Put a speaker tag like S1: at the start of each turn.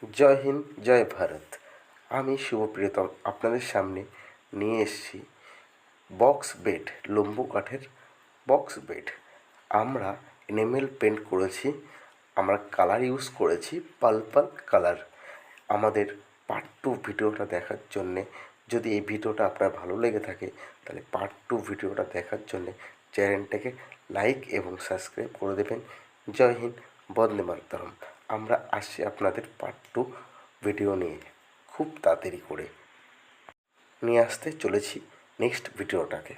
S1: জয় হিন্দ, জয় ভারত। আমি শুভপ্রিয়তম আপনাদের সামনে নিয়ে এসেছি বক্স বেড, লম্বু কাঠের বক্স বেড। আমরা এনামেল পেন্ট করেছি, আমরা কালার ইউজ করেছি পার্পল কালার। আমাদের পার্ট 2 ভিডিওটা দেখার জন্যে, যদি এই ভিডিওটা আপনার ভালো লেগে থাকে তাহলে পার্ট 2 ভিডিওটা দেখার জন্যে চ্যানেলটাকে লাইক এবং সাবস্ক্রাইব করে দেবেন। জয় হিন্দ, বন্দে মাতরম। আমরা আসছি আপনাদের পার্ট 2 ভিডিও নিয়ে, খুব তাড়াতাড়ি করে নিয়ে আসতে চলেছি নেক্সট ভিডিওটাকে।